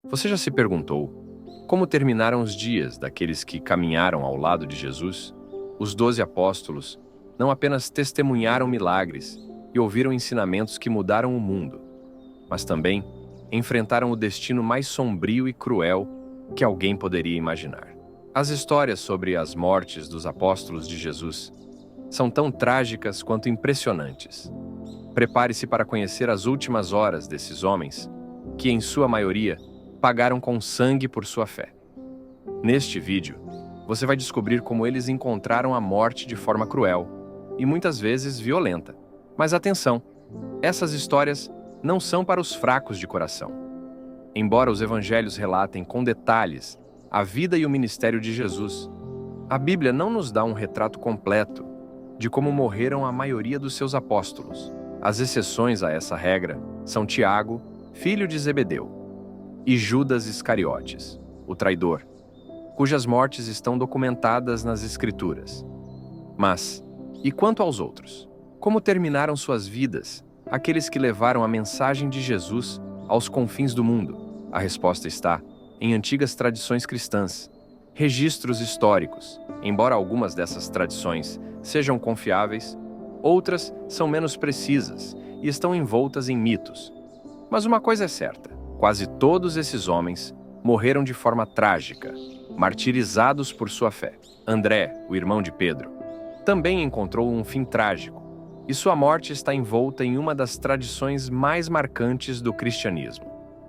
Você já se perguntou como terminaram os dias daqueles que caminharam ao lado de Jesus? Os 12 apóstolos não apenas testemunharam milagres e ouviram ensinamentos que mudaram o mundo, mas também enfrentaram o destino mais sombrio e cruel que alguém poderia imaginar. As histórias sobre as mortes dos apóstolos de Jesus são tão trágicas quanto impressionantes. Prepare-se para conhecer as últimas horas desses homens, que em sua maioria pagaram com sangue por sua fé. Neste vídeo, você vai descobrir como eles encontraram a morte de forma cruel e muitas vezes violenta. Mas atenção, essas histórias não são para os fracos de coração. Embora os evangelhos relatem com detalhes a vida e o ministério de Jesus, a Bíblia não nos dá um retrato completo de como morreram a maioria dos seus apóstolos. As exceções a essa regra são Tiago, filho de Zebedeu, e Judas Iscariotes, o traidor, cujas mortes estão documentadas nas Escrituras. Mas, e quanto aos outros? Como terminaram suas vidas, aqueles que levaram a mensagem de Jesus aos confins do mundo? A resposta está em antigas tradições cristãs, registros históricos. Embora algumas dessas tradições sejam confiáveis, outras são menos precisas e estão envoltas em mitos. Mas uma coisa é certa: quase todos esses homens morreram de forma trágica, martirizados por sua fé. André, o irmão de Pedro, também encontrou um fim trágico, e sua morte está envolta em uma das tradições mais marcantes do cristianismo.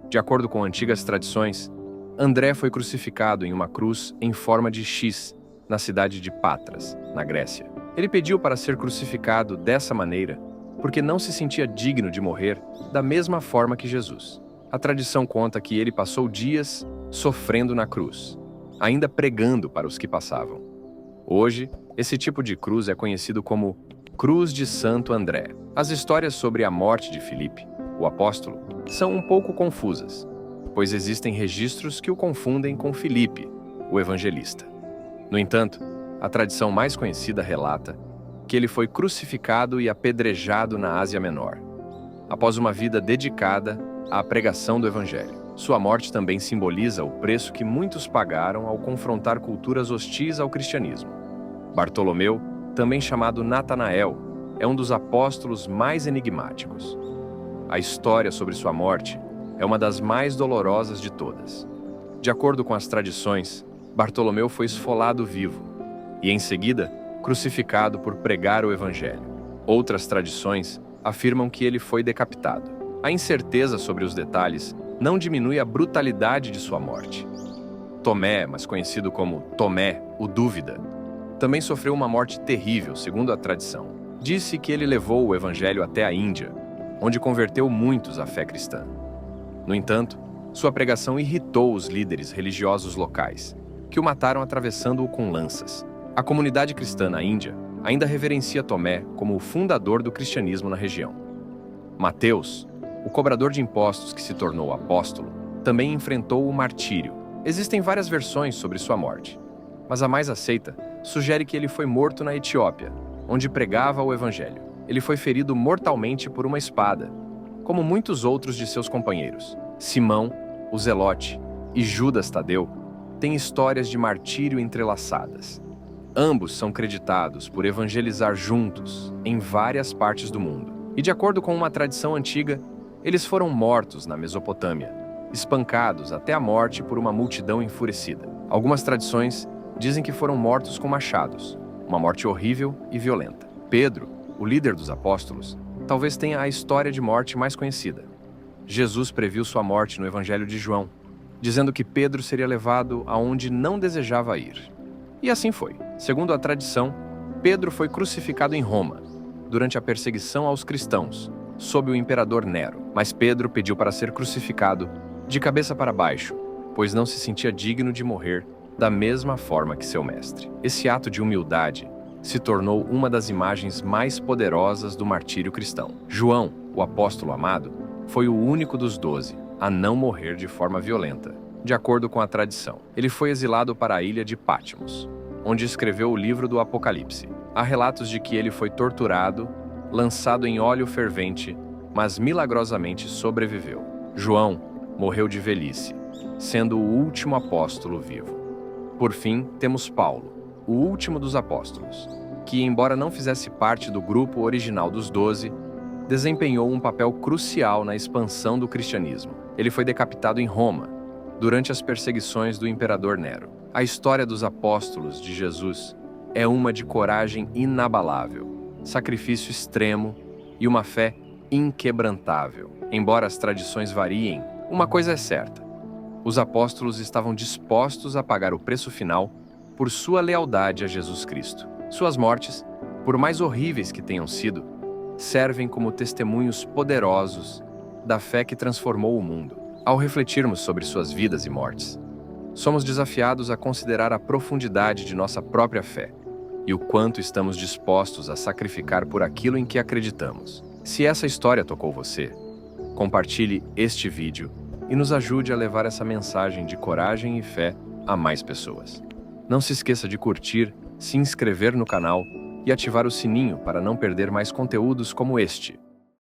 De acordo com antigas tradições, André foi crucificado em uma cruz em forma de X, na cidade de Patras, na Grécia. Ele pediu para ser crucificado dessa maneira porque não se sentia digno de morrer da mesma forma que Jesus. A tradição conta que ele passou dias sofrendo na cruz, ainda pregando para os que passavam. Hoje, esse tipo de cruz é conhecido como Cruz de Santo André. As histórias sobre a morte de Filipe, o apóstolo, são um pouco confusas, pois existem registros que o confundem com Filipe, o evangelista. No entanto, a tradição mais conhecida relata que ele foi crucificado e apedrejado na Ásia Menor, após uma vida dedicada à pregação do Evangelho. Sua morte também simboliza o preço que muitos pagaram ao confrontar culturas hostis ao cristianismo. Bartolomeu, também chamado Natanael, é um dos apóstolos mais enigmáticos. A história sobre sua morte é uma das mais dolorosas de todas. De acordo com as tradições, Bartolomeu foi esfolado vivo e, em seguida, crucificado por pregar o Evangelho. Outras tradições afirmam que ele foi decapitado. A incerteza sobre os detalhes não diminui a brutalidade de sua morte. Tomé, mais conhecido como Tomé, o Dúvida, também sofreu uma morte terrível, segundo a tradição. Disse que ele levou o Evangelho até a Índia, onde converteu muitos à fé cristã. No entanto, sua pregação irritou os líderes religiosos locais, que o mataram atravessando-o com lanças. A comunidade cristã na Índia ainda reverencia Tomé como o fundador do cristianismo na região. Mateus, o cobrador de impostos que se tornou apóstolo, também enfrentou o martírio. Existem várias versões sobre sua morte, mas a mais aceita sugere que ele foi morto na Etiópia, onde pregava o Evangelho. Ele foi ferido mortalmente por uma espada, como muitos outros de seus companheiros. Simão, o Zelote, e Judas Tadeu têm histórias de martírio entrelaçadas. Ambos são creditados por evangelizar juntos em várias partes do mundo. E de acordo com uma tradição antiga, eles foram mortos na Mesopotâmia, espancados até a morte por uma multidão enfurecida. Algumas tradições dizem que foram mortos com machados, uma morte horrível e violenta. Pedro, o líder dos apóstolos, talvez tenha a história de morte mais conhecida. Jesus previu sua morte no Evangelho de João, dizendo que Pedro seria levado aonde não desejava ir. E assim foi. Segundo a tradição, Pedro foi crucificado em Roma, durante a perseguição aos cristãos, sob o imperador Nero. Mas Pedro pediu para ser crucificado de cabeça para baixo, pois não se sentia digno de morrer da mesma forma que seu mestre. Esse ato de humildade se tornou uma das imagens mais poderosas do martírio cristão. João, o apóstolo amado, foi o único dos 12 a não morrer de forma violenta. De acordo com a tradição, ele foi exilado para a ilha de Patmos, onde escreveu o livro do Apocalipse. Há relatos de que ele foi torturado, lançado em óleo fervente, mas milagrosamente sobreviveu. João morreu de velhice, sendo o último apóstolo vivo. Por fim, temos Paulo, o último dos apóstolos, que, embora não fizesse parte do grupo original dos 12, desempenhou um papel crucial na expansão do cristianismo. Ele foi decapitado em Roma, durante as perseguições do imperador Nero. A história dos apóstolos de Jesus é uma de coragem inabalável, sacrifício extremo e uma fé inquebrantável. Embora as tradições variem, uma coisa é certa: os apóstolos estavam dispostos a pagar o preço final por sua lealdade a Jesus Cristo. Suas mortes, por mais horríveis que tenham sido, servem como testemunhos poderosos da fé que transformou o mundo. Ao refletirmos sobre suas vidas e mortes, somos desafiados a considerar a profundidade de nossa própria fé e o quanto estamos dispostos a sacrificar por aquilo em que acreditamos. Se essa história tocou você, compartilhe este vídeo e nos ajude a levar essa mensagem de coragem e fé a mais pessoas. Não se esqueça de curtir, se inscrever no canal e ativar o sininho para não perder mais conteúdos como este.